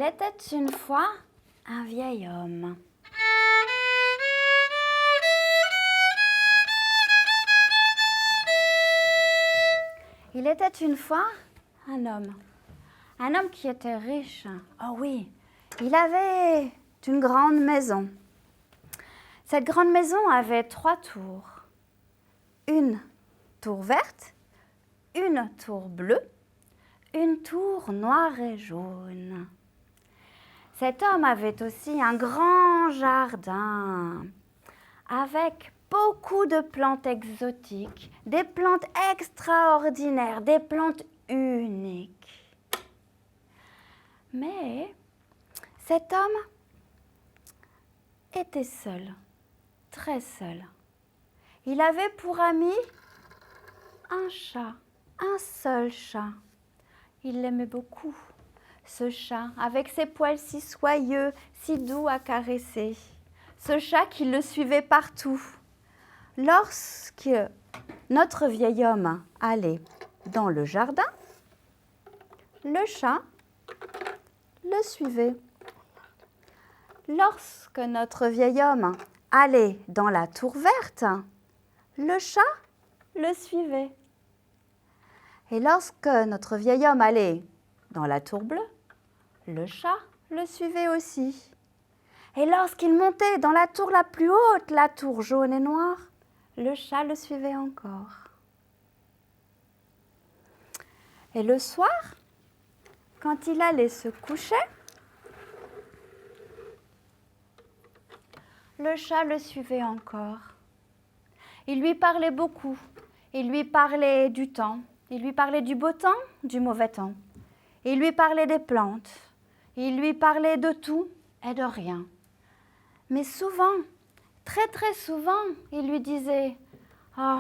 Il était une fois un vieil homme. Il était une fois un homme qui était riche. Oh oui, il avait une grande maison. Cette grande maison avait 3 tours. Une tour verte, une tour bleue, une tour noire et jaune. Cet homme avait aussi un grand jardin avec beaucoup de plantes exotiques, des plantes extraordinaires, des plantes uniques. Mais cet homme était seul, très seul. Il avait pour ami un chat, un seul chat. Il l'aimait beaucoup, ce chat, avec ses poils si soyeux, si doux à caresser. Ce chat qui le suivait partout. Lorsque notre vieil homme allait dans le jardin, le chat le suivait. Lorsque notre vieil homme allait dans la tour verte, le chat le suivait. Et lorsque notre vieil homme allait dans la tour bleue, le chat le suivait aussi. Et lorsqu'il montait dans la tour la plus haute, la tour jaune et noire, le chat le suivait encore. Et le soir, quand il allait se coucher, le chat le suivait encore. Il lui parlait beaucoup. Il lui parlait du temps. Il lui parlait du beau temps, du mauvais temps. Il lui parlait des plantes. Il lui parlait de tout et de rien. Mais souvent, très très souvent, il lui disait « Oh,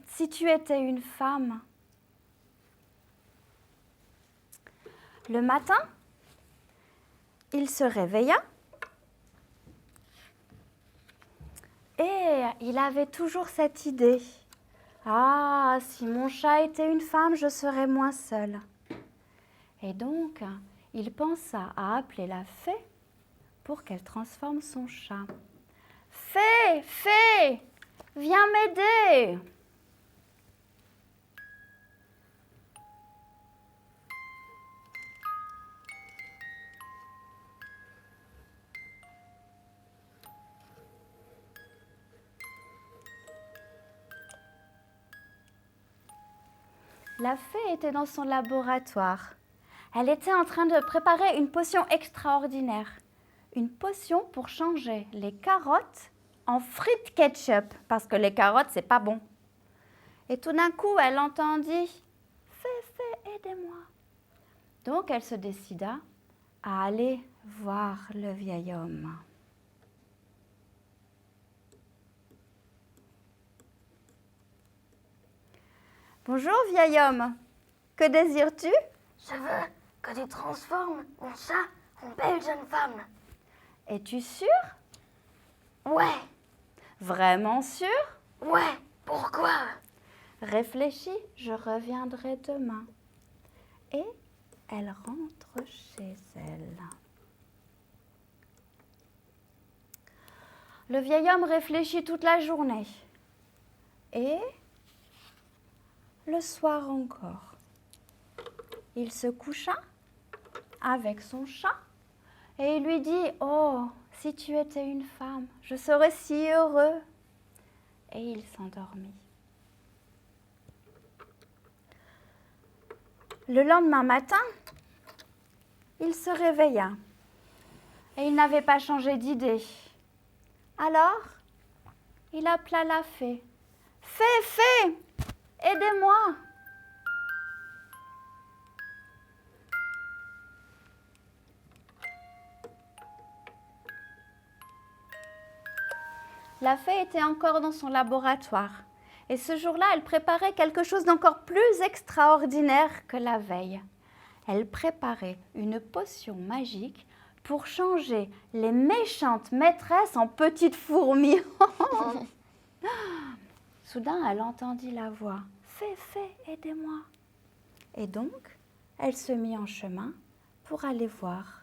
si tu étais une femme !» Le matin, il se réveilla et il avait toujours cette idée. Ah, si mon chat était une femme, je serais moins seule. Et donc, il pensa à appeler la fée pour qu'elle transforme son chat. Fée, fée, viens m'aider. La fée était dans son laboratoire. Elle était en train de préparer une potion extraordinaire. Une potion pour changer les carottes en frites ketchup, parce que les carottes, c'est pas bon. Et tout d'un coup, elle entendit « Fée, fée, aidez-moi ». Donc, elle se décida à aller voir le vieil homme. Bonjour, vieil homme. Que désires-tu? Je veux que tu transformes mon chat en belle jeune femme. Es-tu sûr? Ouais, Vraiment sûr? ouais, pourquoi? Réfléchis, je reviendrai demain. Et elle rentre chez elle. Le vieil homme réfléchit toute la journée. Et le soir encore, il se coucha avec son chat et il lui dit « Oh, si tu étais une femme, je serais si heureux !» Et il s'endormit. Le lendemain matin, il se réveilla et il n'avait pas changé d'idée. Alors, il appela la fée. « Fée, fée, aidez-moi !» La fée était encore dans son laboratoire. Et ce jour-là, elle préparait quelque chose d'encore plus extraordinaire que la veille. Elle préparait une potion magique pour changer les méchantes maîtresses en petites fourmis. Soudain, elle entendit la voix « Fée, fée, aidez-moi !» Et donc, elle se mit en chemin pour aller voir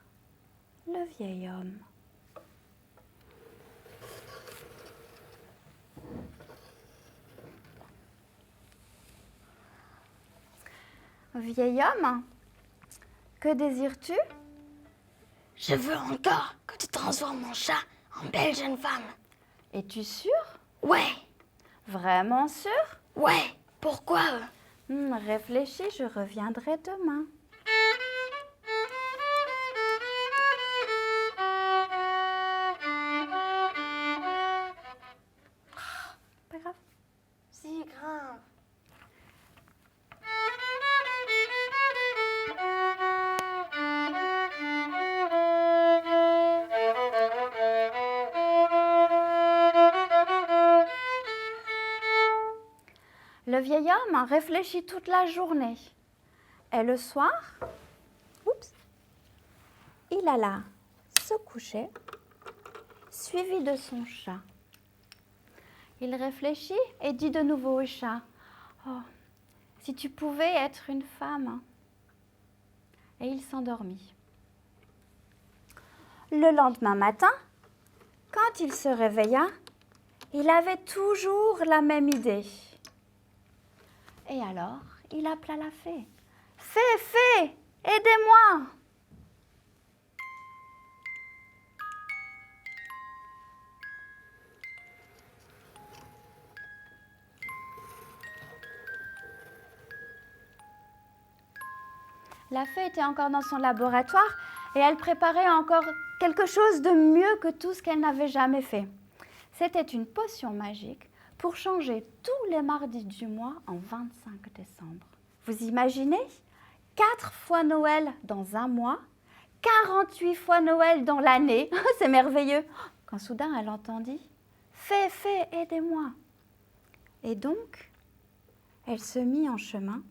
le vieil homme. Vieil homme, que désires-tu? Je veux encore que tu transformes mon chat en belle jeune femme. Es-tu sûr? Ouais, Vraiment sûr? ouais, pourquoi? Réfléchis, je reviendrai demain. Pas grave. Si grave. Le vieil homme réfléchit toute la journée. Et le soir, il alla se coucher, suivi de son chat. Il réfléchit et dit de nouveau au chat, « Oh, si tu pouvais être une femme !» Et il s'endormit. Le lendemain matin, quand il se réveilla, il avait toujours la même idée. Et alors, il appela la fée. « Fée, fée, aidez-moi !» La fée était encore dans son laboratoire et elle préparait encore quelque chose de mieux que tout ce qu'elle n'avait jamais fait. C'était une potion magique pour changer tous les mardis du mois en 25 décembre. Vous imaginez? 4 fois Noël dans un mois, 48 fois Noël dans l'année. C'est merveilleux. Quand soudain elle entendit « Fée, fée, aidez-moi !» Et donc, elle se mit en chemin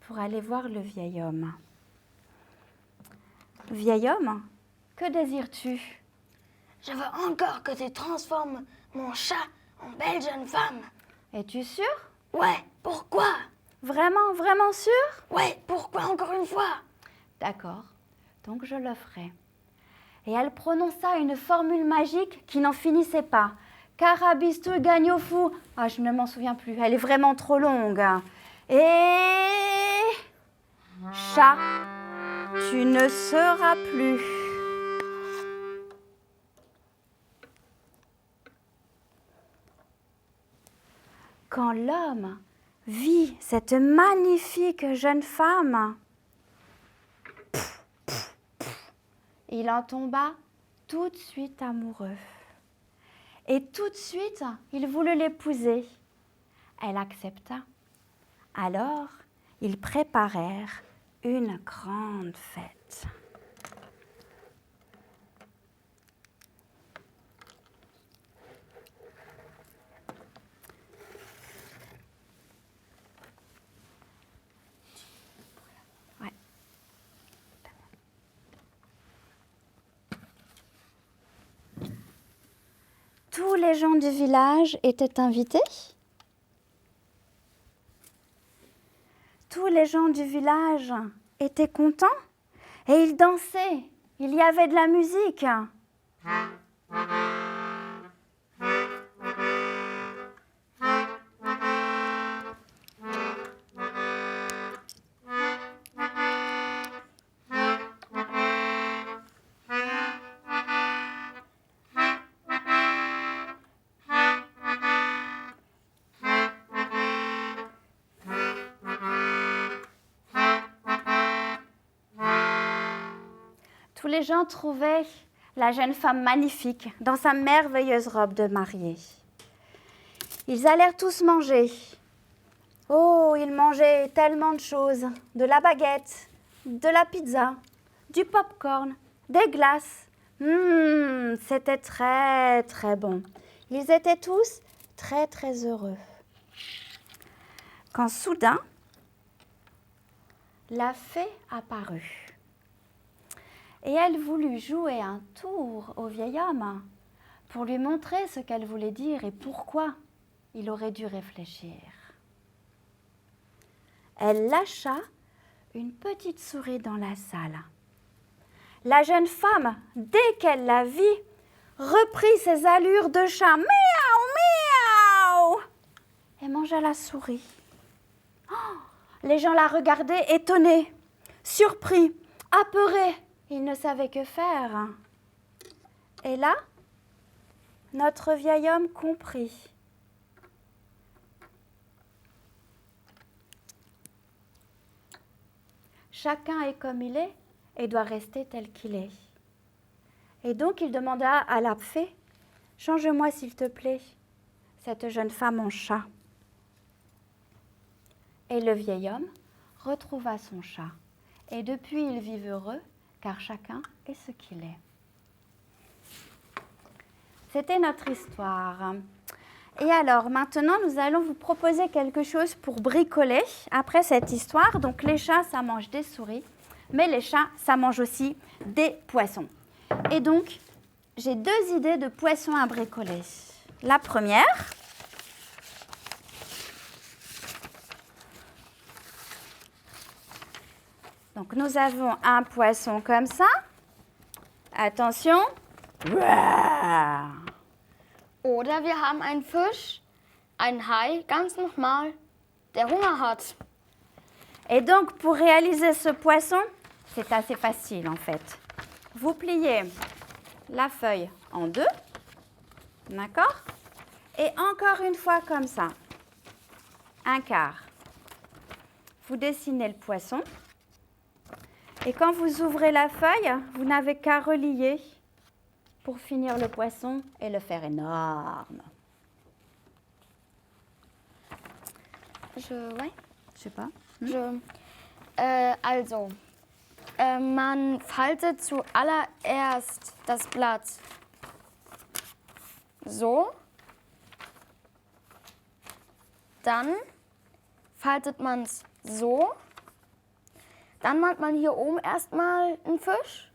pour aller voir le vieil homme. « Vieil homme, que désires-tu » ? Je veux encore que tu transformes mon chat en belle jeune femme. Es-tu sûr? Ouais, pourquoi? Vraiment, vraiment sûr? Ouais, pourquoi encore une fois? D'accord, donc je le ferai. Et elle prononça une formule magique qui n'en finissait pas. Carabistu gagnofou. Ah, je ne m'en souviens plus, elle est vraiment trop longue. Et... chat, tu ne seras plus. Quand l'homme vit cette magnifique jeune femme, il en tomba tout de suite amoureux. Et tout de suite, il voulut l'épouser. Elle accepta. Alors, ils préparèrent une grande fête. Tous les gens du village étaient invités. Tous les gens du village étaient contents et ils dansaient. Il y avait de la musique. Tous les gens trouvaient la jeune femme magnifique dans sa merveilleuse robe de mariée. Ils allèrent tous manger. Oh, ils mangeaient tellement de choses. De la baguette, de la pizza, du popcorn, des glaces. C'était très, très bon. Ils étaient tous très, très heureux. Quand soudain, la fée apparut. Et elle voulut jouer un tour au vieil homme pour lui montrer ce qu'elle voulait dire et pourquoi il aurait dû réfléchir. Elle lâcha une petite souris dans la salle. La jeune femme, dès qu'elle la vit, reprit ses allures de chat. Miaou, miaou, et mangea la souris. Oh, les gens la regardaient étonnés, surpris, apeurés. Ils ne savaient que faire. Et là, notre vieil homme comprit. Chacun est comme il est et doit rester tel qu'il est. Et donc il demanda à la fée, « Change-moi s'il te plaît, cette jeune femme en chat. » Et le vieil homme retrouva son chat. Et depuis, ils vivent heureux, car chacun est ce qu'il est. C'était notre histoire. Et alors, maintenant, nous allons vous proposer quelque chose pour bricoler après cette histoire. Donc, les chats, ça mange des souris, mais les chats, ça mange aussi des poissons. Et donc, j'ai 2 idées de poissons à bricoler. La première, donc nous avons un poisson comme ça. Attention. Oder wir haben einen Fisch, einen Hai, ganz normal, der Hunger hat. Et donc, pour réaliser ce poisson, c'est assez facile en fait. Vous pliez la feuille en 2, d'accord? Et encore une fois comme ça, un quart. Vous dessinez le poisson. Et quand vous ouvrez la feuille, vous n'avez qu'à relier pour finir le poisson et le faire énorme. Ouais. Je sais pas. Also, man faltet zuallererst das Blatt so, dann faltet man es so, dann macht man hier oben erstmal einen Fisch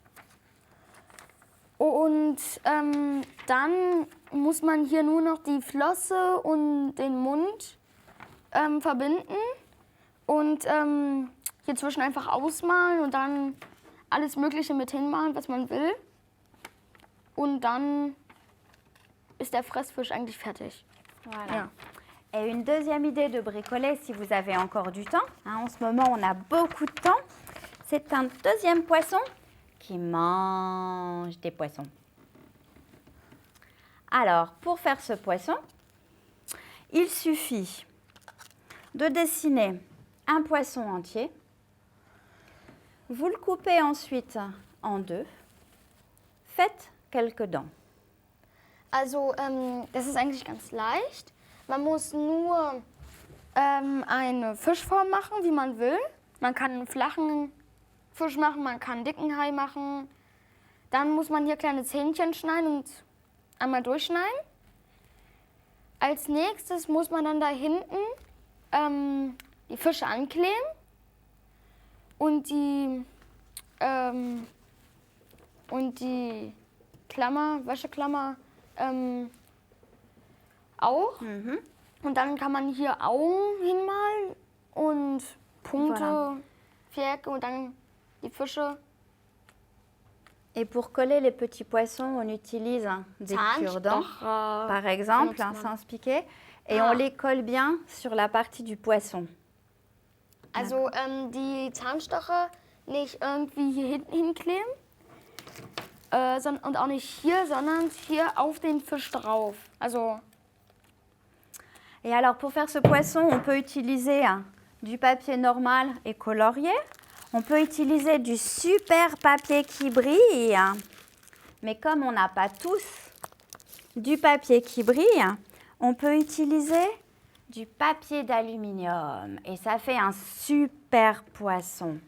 und dann muss man hier nur noch die Flosse und den Mund verbinden und hier zwischen einfach ausmalen und dann alles Mögliche mit hinmalen, was man will. Und dann ist der Fressfisch eigentlich fertig. Voilà. Ja. Et une deuxième idée de bricoler, si vous avez encore du temps, hein, en ce moment on a beaucoup de temps, c'est un deuxième poisson qui mange des poissons. Alors, pour faire ce poisson, il suffit de dessiner un poisson entier. Vous le coupez ensuite en 2. Faites quelques dents. Also, das ist eigentlich ganz leicht. Man muss nur eine Fischform machen, wie man will. Man kann einen flachen Fisch machen, man kann einen dicken Hai machen. Dann muss man hier kleine Zähnchen schneiden und einmal durchschneiden. Als nächstes muss man dann da hinten die Fische ankleben und die Klammer, Wäscheklammer auch. Mhm. Und dann kann man hier Augen hinmalen und Punkte, Voilà. Vierecke und dann die Fische. Et pour coller les petits poissons, on utilise des cure-dents, par exemple, sans piquer, et on les colle bien sur la partie du poisson. Also die Zahnstocher nicht irgendwie hier hinten hinkleben und auch nicht hier, sondern hier auf den Fisch drauf. Also Et alors, pour faire ce poisson, on peut utiliser du papier normal et colorié. On peut utiliser du super papier qui brille. Mais comme on n'a pas tous du papier qui brille, on peut utiliser du papier d'aluminium. Et ça fait un super poisson.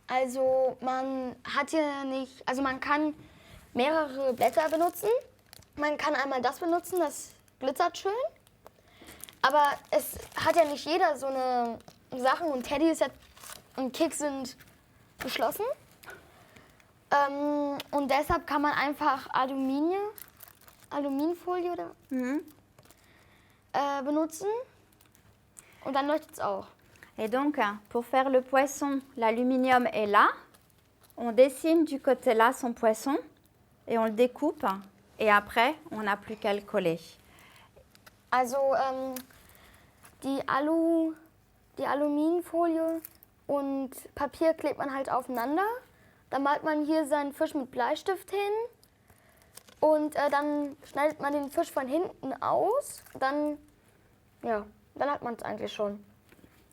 also man hat hier nicht, also man kann mehrere Blätter benutzen. Man kann einmal das benutzen, das glitzert schön. Aber es hat ja nicht jeder so eine Sachen und Teddys und Kicks sind geschlossen. Und deshalb kann man einfach Aluminiumfolie oder, benutzen und dann leuchtet es auch. Et donc, pour faire le poisson, l'aluminium est là. On dessine du côté-là son poisson et on le découpe. Et après, on n'a plus qu'à le coller. Also die Aluminiumfolie und Papier klebt man halt aufeinander. Dann malt man hier seinen Fisch mit Bleistift hin. Und dann schneidet man den Fisch von hinten aus. Dann hat man es eigentlich schon.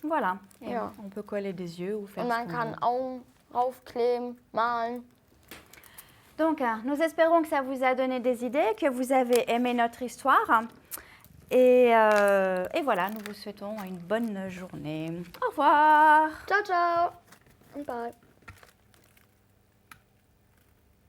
Voilà. Et Ja. on peut coller des yeux ou faire Und ce man qu'on kann veut. Augen raufkleben, malen. Donc, nous espérons que ça vous a donné des idées, que vous avez aimé notre histoire. Et voilà, nous vous souhaitons une bonne journée. Au revoir. Ciao, ciao und bye.